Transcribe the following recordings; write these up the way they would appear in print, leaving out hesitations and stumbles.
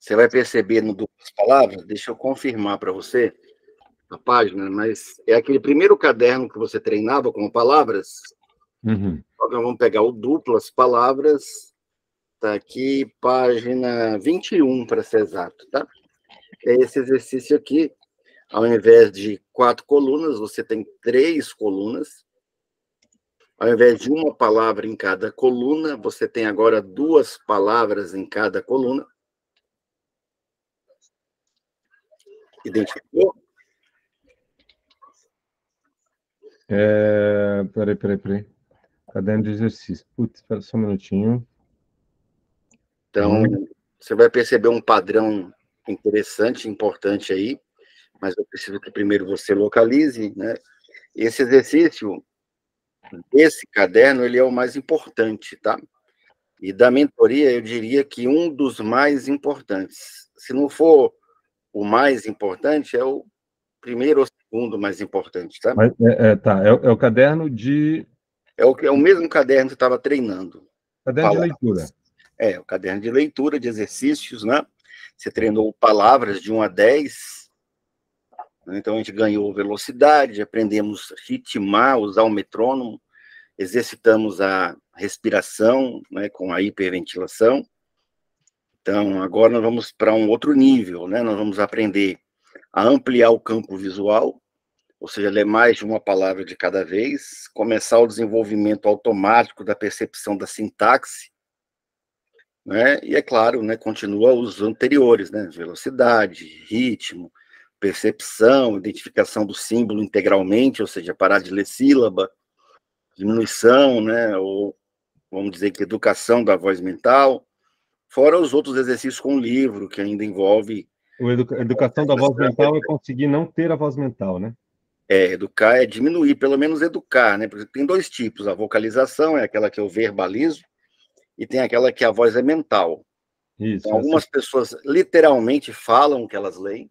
Você vai perceber no Duplas Palavras, deixa eu confirmar para você a página, mas é aquele primeiro caderno que você treinava com palavras. Uhum. Agora vamos pegar o Duplas Palavras, tá aqui, página 21, para ser exato, tá? É esse exercício aqui, ao invés de 4 colunas, você tem 3 colunas. Ao invés de uma palavra em cada coluna, você tem agora 2 palavras em cada coluna. Identificou? Peraí. Caderno de exercício. Putz, espera só um minutinho. Então, você vai perceber um padrão interessante, importante aí, mas eu preciso que primeiro você localize, né? Esse exercício, esse caderno, ele é o mais importante, tá? E da mentoria, eu diria que um dos mais importantes. Se não for o mais importante, é o primeiro ou segundo mais importante, tá? Mas, tá, é o caderno de... É o mesmo caderno que você estava treinando. Caderno de Palavras. leitura. É, o caderno de leitura, de exercícios, né? Você treinou palavras de 1 a 10, né? Então a gente ganhou velocidade, aprendemos a ritmar, usar o metrônomo, exercitamos a respiração, né, com a hiperventilação. Então, agora nós vamos para um outro nível, né? Nós vamos aprender a ampliar o campo visual, ou seja, ler mais de uma palavra de cada vez, começar o desenvolvimento automático da percepção da sintaxe, né? E, é claro, né, continua os anteriores, né? Velocidade, ritmo, percepção, identificação do símbolo integralmente, ou seja, parar de ler sílaba, diminuição, né? Ou, vamos dizer que educação da voz mental, fora os outros exercícios com o livro, que ainda envolve... Educação da voz mental é conseguir não ter a voz mental, né? Educar é diminuir, pelo menos educar, né? Porque tem 2 tipos, a vocalização é aquela que eu verbalizo, e tem aquela que a voz é mental. Isso. Então, algumas pessoas literalmente falam o que elas leem,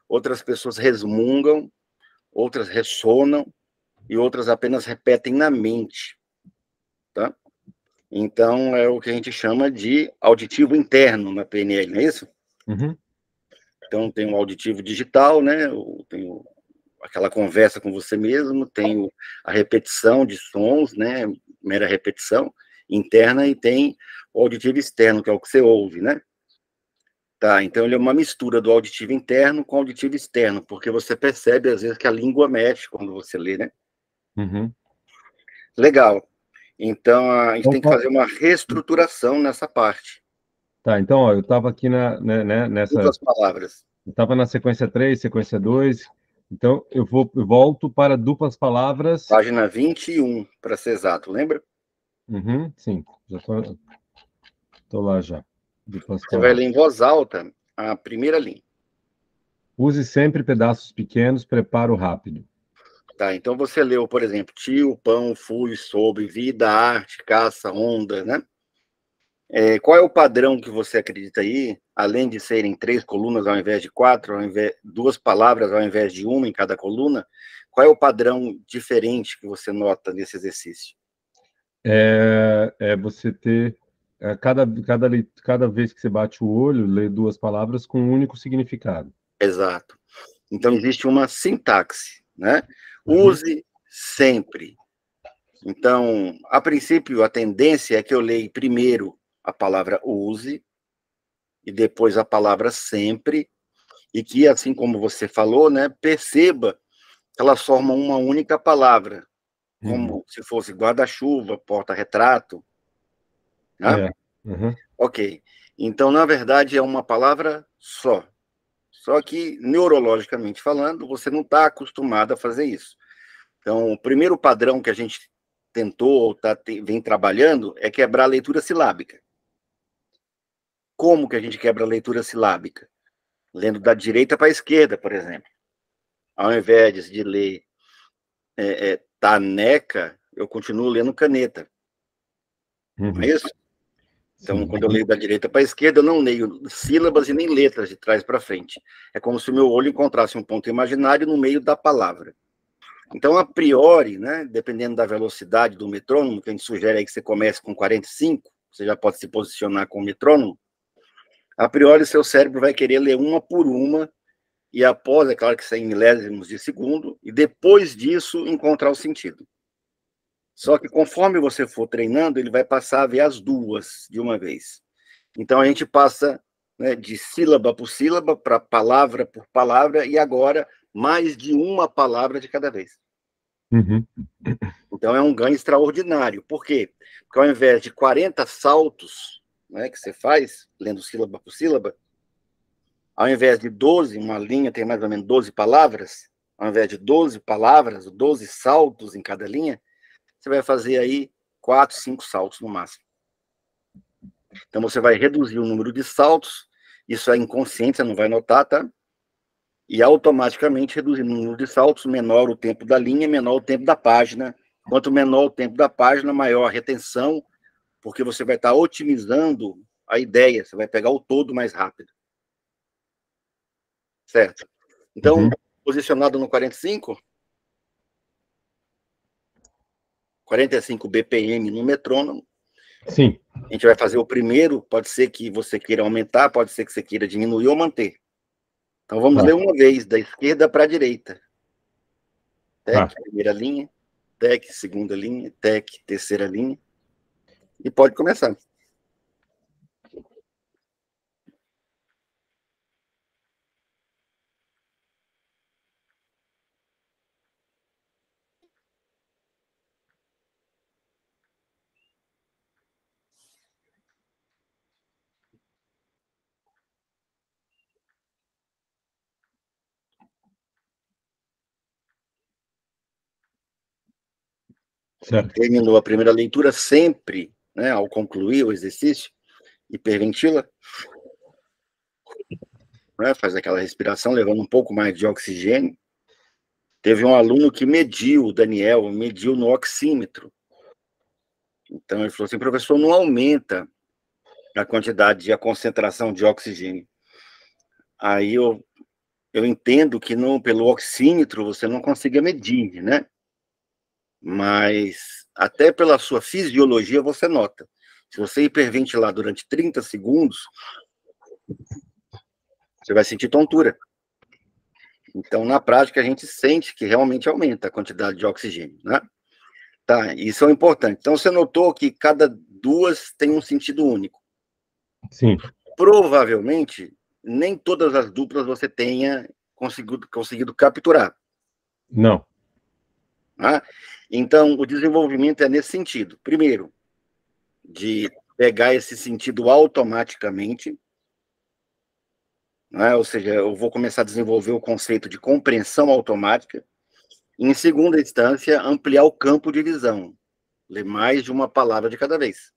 outras pessoas resmungam, outras ressonam, e outras apenas repetem na mente, tá? Então, é o que a gente chama de auditivo interno na PNL, não é isso? Uhum. Então, tem o auditivo digital, né? Tem aquela conversa com você mesmo, tem a repetição de sons, né? Mera repetição interna, e tem o auditivo externo, que é o que você ouve, né? Tá, então ele é uma mistura do auditivo interno com o auditivo externo, porque você percebe, às vezes, que a língua mexe quando você lê, né? Uhum. Legal. Então, a gente tem que Então, fazer uma reestruturação nessa parte. tá, então, ó, eu estava aqui nessa... Duas palavras. Eu estava na sequência 3, sequência 2. Então, eu volto para duplas palavras. Página 21, para ser exato, lembra? Uhum, sim, já tô lá já. Duplas Você vai palavras. ler em voz alta a primeira linha. Use sempre pedaços pequenos, preparo rápido. Tá, então você leu, por exemplo, tio, pão, fui, soube, vida, arte, caça, onda, né? Qual é o padrão que você acredita aí, além de serem 3 colunas ao invés de 4, 2 palavras ao invés de uma em cada coluna, qual é o padrão diferente que você nota nesse exercício? Você ter cada vez que você bate o olho, lê 2 palavras com um único significado. Exato. Então existe uma sintaxe, né? Uhum. Use sempre. Então, a princípio, a tendência é que eu leia primeiro a palavra use e depois a palavra sempre, e que, assim como você falou, né, perceba que elas formam uma única palavra, como se fosse guarda-chuva, porta-retrato, né? Uhum. Ok. Então, na verdade, é uma palavra só. Só que, neurologicamente falando, você não está acostumado a fazer isso. Então, o primeiro padrão que a gente tentou ou vem trabalhando é quebrar a leitura silábica. Como que a gente quebra a leitura silábica? Lendo da direita para a esquerda, por exemplo. Ao invés de ler taneca, eu continuo lendo caneta. Não é isso? Então, Sim. quando eu leio da direita para a esquerda, eu não leio sílabas e nem letras de trás para frente. É como se o meu olho encontrasse um ponto imaginário no meio da palavra. Então, a priori, né, dependendo da velocidade do metrônomo, que a gente sugere aí que você comece com 45, você já pode se posicionar com o metrônomo, A priori, seu cérebro vai querer ler uma por uma, e após, é claro que isso é em milésimos de segundo, e depois disso encontrar o sentido. Só que conforme você for treinando, ele vai passar a ver as duas de uma vez. Então a gente passa, né, de sílaba por sílaba para palavra por palavra, e agora mais de uma palavra de cada vez. Uhum. Então é um ganho extraordinário. Por quê? Porque ao invés de 40 saltos, né, que você faz, lendo sílaba por sílaba, ao invés de 12, uma linha tem mais ou menos 12 palavras, ao invés de 12 palavras, 12 saltos em cada linha, você vai fazer aí 4, 5 saltos no máximo. Então você vai reduzir o número de saltos, isso é inconsciente, você não vai notar, tá? E automaticamente, reduzindo o número de saltos, menor o tempo da linha, menor o tempo da página. Quanto menor o tempo da página, maior a retenção, porque você vai estar otimizando a ideia, você vai pegar o todo mais rápido. Certo? Então, posicionado no 45, 45 BPM no metrônomo. Sim. A gente vai fazer o primeiro, pode ser que você queira aumentar, pode ser que você queira diminuir ou manter. Então vamos ler uma vez, da esquerda para a direita. TEC, primeira linha, TEC, segunda linha, TEC, terceira linha. E pode começar. Certo. Terminou a primeira leitura, sempre, né, ao concluir o exercício, hiperventila, né, faz aquela respiração, levando um pouco mais de oxigênio. Teve um aluno que mediu, o Daniel, mediu no oxímetro. Então ele falou assim, professor, não aumenta a quantidade de a concentração de oxigênio. Aí eu entendo que não, pelo oxímetro você não consiga medir, né? Mas até pela sua fisiologia você nota. Se você hiperventilar durante 30 segundos, você vai sentir tontura. Então, na prática, a gente sente que realmente aumenta a quantidade de oxigênio, né? Tá, isso é importante. Então, você notou que cada duas tem um sentido único. Sim. Provavelmente, nem todas as duplas você tenha conseguido capturar. Não. Tá? Então, o desenvolvimento é nesse sentido. Primeiro, de pegar esse sentido automaticamente, né? Ou seja, eu vou começar a desenvolver o conceito de compreensão automática. E, em segunda instância, ampliar o campo de visão, ler mais de uma palavra de cada vez.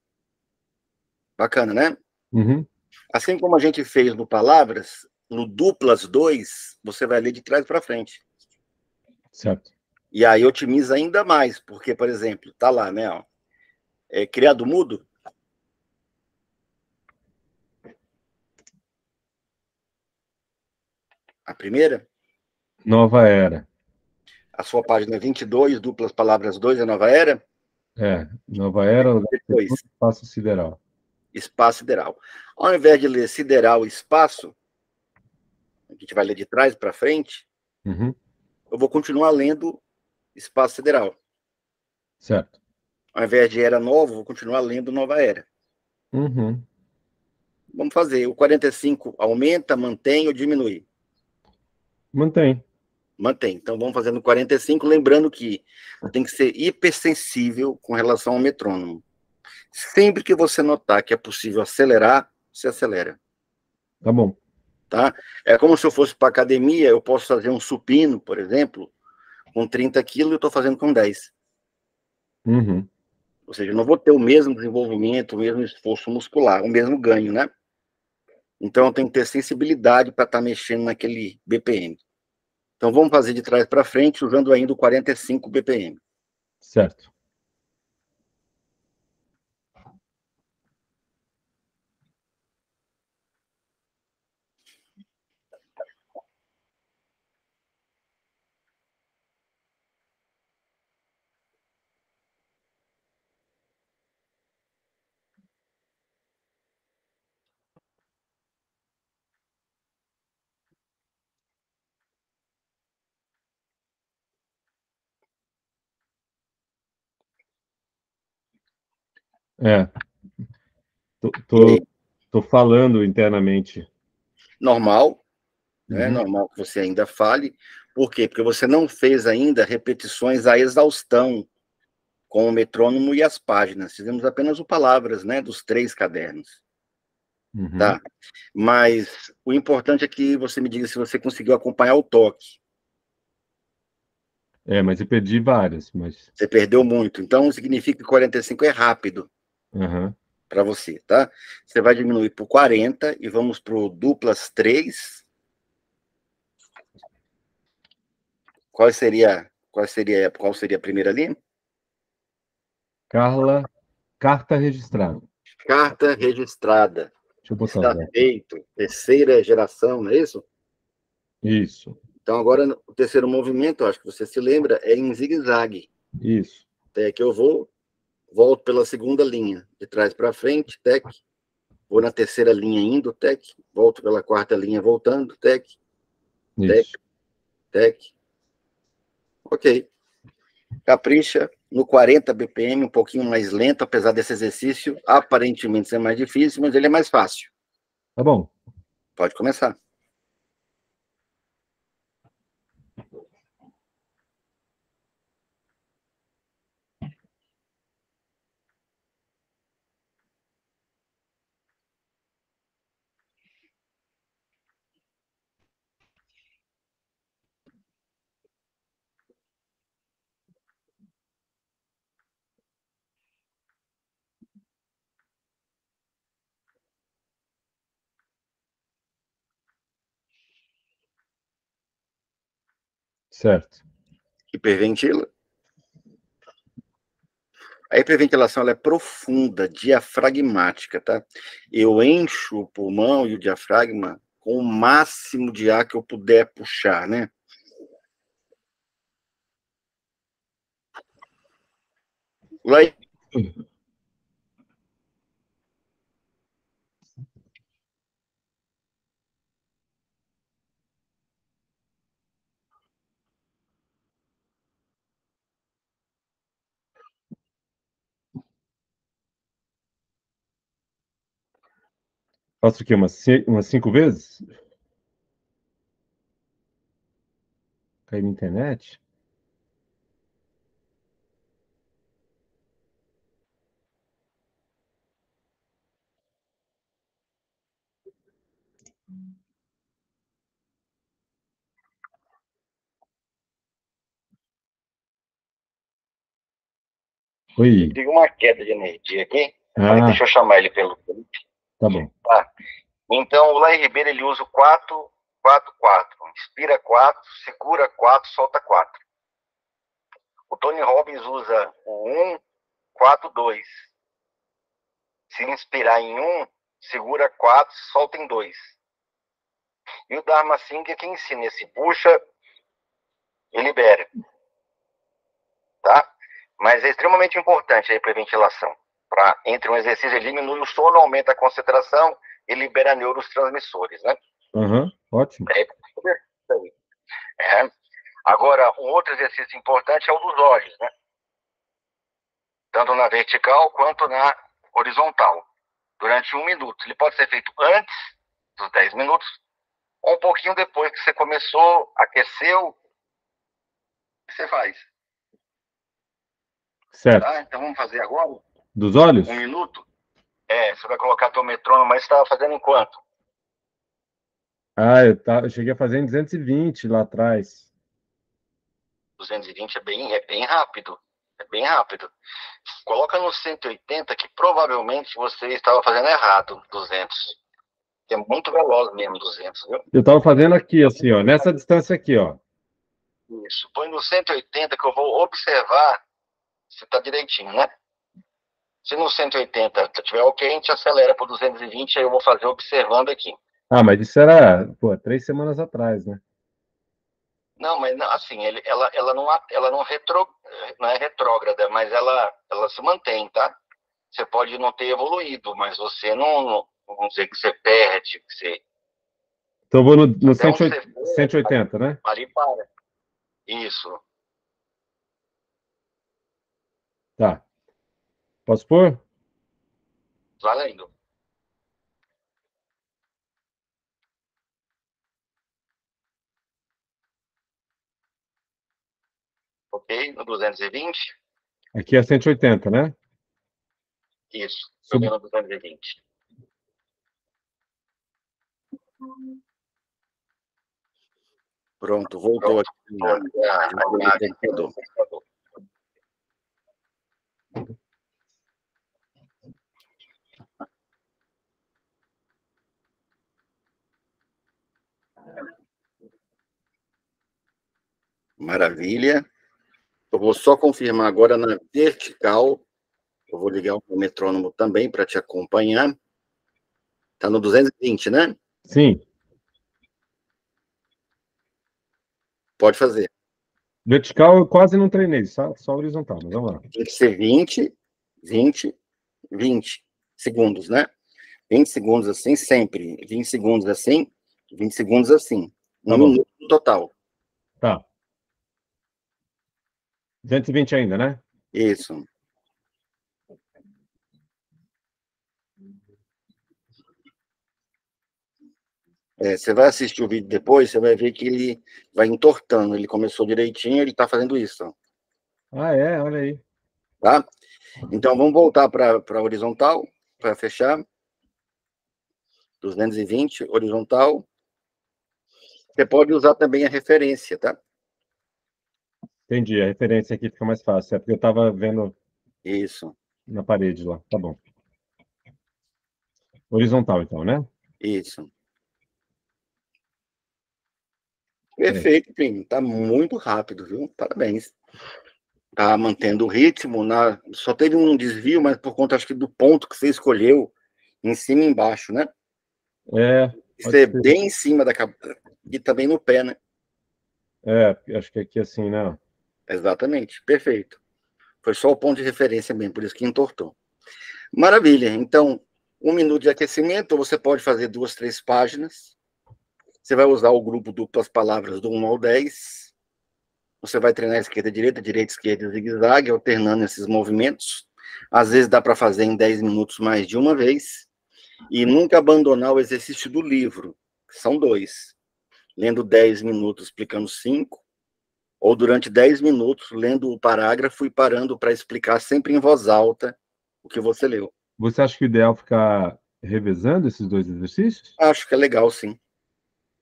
Bacana, né? Uhum. Assim como a gente fez no Palavras, no Duplas 2, você vai ler de trás para frente. Certo. E aí otimiza ainda mais, porque, por exemplo, tá lá, né? Ó, criado mudo. A primeira. Nova era. A sua página 22, Duplas Palavras 2, a nova era. Nova era, Depois, espaço sideral. espaço sideral. Ao invés de ler sideral espaço, a gente vai ler de trás para frente, Uhum. eu vou continuar lendo espaço sideral. Certo. Ao invés de era nova, eu vou continuar lendo nova era. Uhum. Vamos fazer. O 45 aumenta, mantém ou diminui? Mantém. Mantém. Então vamos fazer no 45, lembrando que tem que ser hipersensível com relação ao metrônomo. Sempre que você notar que é possível acelerar, você acelera. Tá bom. Tá? É como se eu fosse para academia, eu posso fazer um supino, por exemplo, com 30 quilos e eu estou fazendo com 10. Uhum. Ou seja, eu não vou ter o mesmo desenvolvimento, o mesmo esforço muscular, o mesmo ganho, né? Então eu tenho que ter sensibilidade para estar mexendo naquele BPM. Então vamos fazer de trás para frente, usando ainda o 45 BPM. Certo. É, E aí, tô falando internamente. normal, né? Uhum, Normal que você ainda fale. Por quê? Porque você não fez ainda repetições à exaustão com o metrônomo e as páginas. Fizemos apenas o palavras, né? Dos 3 cadernos, uhum. tá? Mas o importante é que você me diga se você conseguiu acompanhar o toque. É, mas eu perdi várias, mas... Você perdeu muito. Então, significa que 45 é rápido Aham. para você, tá? Você vai diminuir por 40 e vamos para o duplas 3. Qual seria a primeira linha? Carla, carta registrada. Carta registrada. Deixa eu botar os Está dados. feito. Terceira geração, não é isso? Isso, Então, agora, o terceiro movimento, acho que você se lembra, é em zigue-zague. isso, Até que eu volto pela segunda linha, de trás para frente, tec, vou na terceira linha indo, tec, volto pela quarta linha voltando, tec, tec, isso. tec. Ok. Capricha no 40 BPM, um pouquinho mais lento, apesar desse exercício aparentemente ser mais difícil, mas ele é mais fácil. Tá bom. Pode começar. Certo. Hiperventila. A hiperventilação ela é profunda, diafragmática, tá? Eu encho o pulmão e o diafragma com o máximo de ar que eu puder puxar, né? Lá, Faço o quê? Umas 5 vezes? Cair na internet? eu Oi. tive uma queda de energia aqui. Falei, Ah, deixa eu chamar ele pelo. tá bom. Tá. Então, o Laí Ribeiro ele usa o 4, 4, 4. Inspira 4, segura 4, solta 4. O Tony Robbins usa o 1, 4, 2. Se inspirar em 1, segura 4, solta em 2. E o Dharma Singh é quem ensina esse puxa e libera, tá? Mas é extremamente importante a hiperventilação. Entre um exercício, ele diminui o sono, aumenta a concentração e libera neurotransmissores, né? Aham, ótimo. É. Agora, um outro exercício importante é o dos olhos, né? Tanto na vertical quanto na horizontal, durante 1 minuto. Ele pode ser feito antes dos 10 minutos ou um pouquinho depois que você começou, aqueceu, o que você faz? Certo. Tá? Então vamos fazer agora Dos 1 olhos? minuto. Você vai colocar teu metrônomo, mas você estava fazendo em quanto? Ah, eu cheguei a fazer em 220 lá atrás. 220 é bem rápido. É bem rápido. Coloca no 180, que provavelmente você estava fazendo errado, 200. Que é muito veloz mesmo, 200, viu? Eu tava fazendo aqui, assim, ó, nessa distância aqui, ó. Isso. Põe no 180 que eu vou observar se está direitinho, né? Se no 180 tiver ok, a gente acelera para 220, aí eu vou fazer observando aqui. Ah, mas isso era, pô, 3 semanas atrás, né? Não, mas assim, ela não é retrógrada, mas ela se mantém, tá? Você pode não ter evoluído, mas você não vamos dizer que você perde, que você, Então eu vou no até onde você for, 180, né? ali para. Isso. Tá. Posso pôr? Valendo. Ok, no 220. Aqui é 180, né? Isso, subiu no 220. Pronto, voltou aqui a imagem do computador. Maravilha. Eu vou só confirmar agora na vertical. Eu vou ligar o metrônomo também para te acompanhar. Está no 220, né? Sim. Pode fazer. Vertical eu quase não treinei, só horizontal, mas vamos lá. Tem que ser 20, 20, 20 segundos, né? 20 segundos assim, sempre. 20 segundos assim, 20 segundos assim. Tá 1 bom. minuto no total. Tá. 220 ainda, né? Isso. Você vai assistir o vídeo depois, você vai ver que ele vai entortando. Ele começou direitinho, ele está fazendo isso. Ah, é? Olha aí. Tá? Então, vamos voltar para a horizontal, para fechar. 220, horizontal. Você pode usar também a referência, tá? Entendi. A referência aqui fica mais fácil. É porque eu estava vendo Isso, na parede lá. Tá bom. Horizontal, então, né? isso. Perfeito, primo. Tá muito rápido, viu? Parabéns. Tá mantendo o ritmo. Só teve um desvio, mas por conta, acho que, do ponto que você escolheu, em cima e embaixo, né? É, Isso pode é ser. bem em cima da cabeça e também no pé, né? É, acho que aqui assim, né? Exatamente, perfeito. Foi só o ponto de referência mesmo, por isso que entortou. Maravilha. Então, 1 minuto de aquecimento, você pode fazer 2, 3 páginas. Você vai usar o grupo duplas palavras do 1 ao 10. Você vai treinar esquerda, direita, esquerda, zigue-zague, alternando esses movimentos. Às vezes dá para fazer em 10 minutos mais de uma vez. E nunca abandonar o exercício do livro, que são 2. Lendo 10 minutos, explicando 5. Ou durante 10 minutos, lendo o parágrafo e parando para explicar sempre em voz alta o que você leu. Você acha que o ideal é ficar revezando esses dois exercícios? Acho que é legal, sim.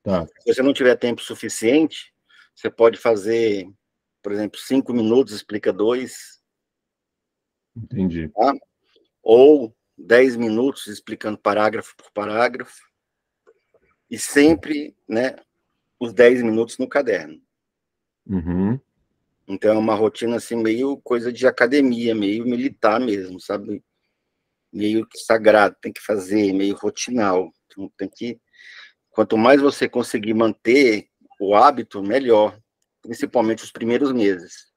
Tá, Se você não tiver tempo suficiente, você pode fazer, por exemplo, 5 minutos, explica 2, entendi. tá? Ou 10 minutos explicando parágrafo por parágrafo, e sempre, né, os 10 minutos no caderno. Uhum. Então é uma rotina assim, meio coisa de academia, meio militar mesmo, sabe? Meio que sagrado, tem que fazer, meio rotinal. Então, quanto mais você conseguir manter o hábito, melhor, principalmente os primeiros meses.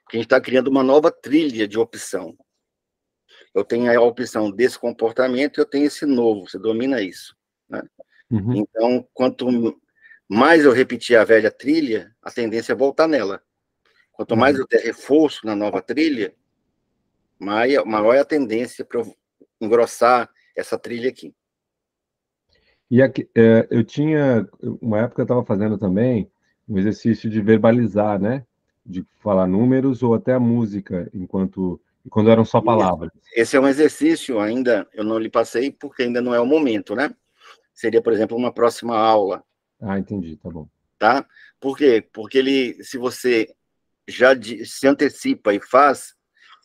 Porque a gente está criando uma nova trilha de opção. Eu tenho a opção desse comportamento e eu tenho esse novo, você domina isso, né? Uhum. Então, quanto mais eu repetir a velha trilha, a tendência é voltar nela. Quanto mais Uhum. eu der reforço na nova trilha, maior é a tendência para eu engrossar essa trilha aqui. E aqui, eu tinha, uma época eu estava fazendo também um exercício de verbalizar, né? De falar números ou até a música, quando eram só palavras. Esse é um exercício ainda, eu não lhe passei porque ainda não é o momento, né? Seria, por exemplo, uma próxima aula, Ah, entendi, tá bom. tá? Por quê? Porque se você já se antecipa e faz,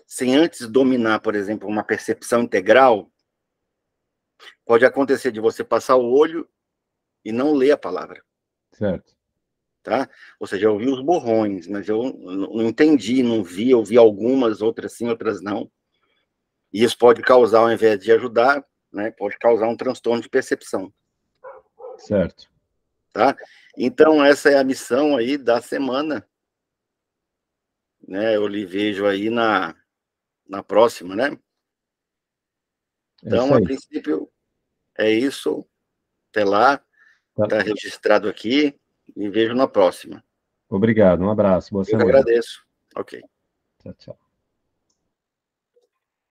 sem antes dominar, por exemplo, uma percepção integral, pode acontecer de você passar o olho e não ler a palavra, Certo. tá? Ou seja, eu ouvi os borrões, mas eu não entendi, não vi, eu vi algumas, outras sim, outras não. E isso pode causar, ao invés de ajudar, né, pode causar um transtorno de percepção, Certo. tá? Então, essa é a missão aí da semana, né? Eu lhe vejo aí na próxima, né? É isso Então, a aí. princípio, é isso. Até lá, Tá. está registrado aqui e vejo na próxima. Obrigado, um abraço, boa Eu que semana. agradeço. Ok. Tchau, tchau.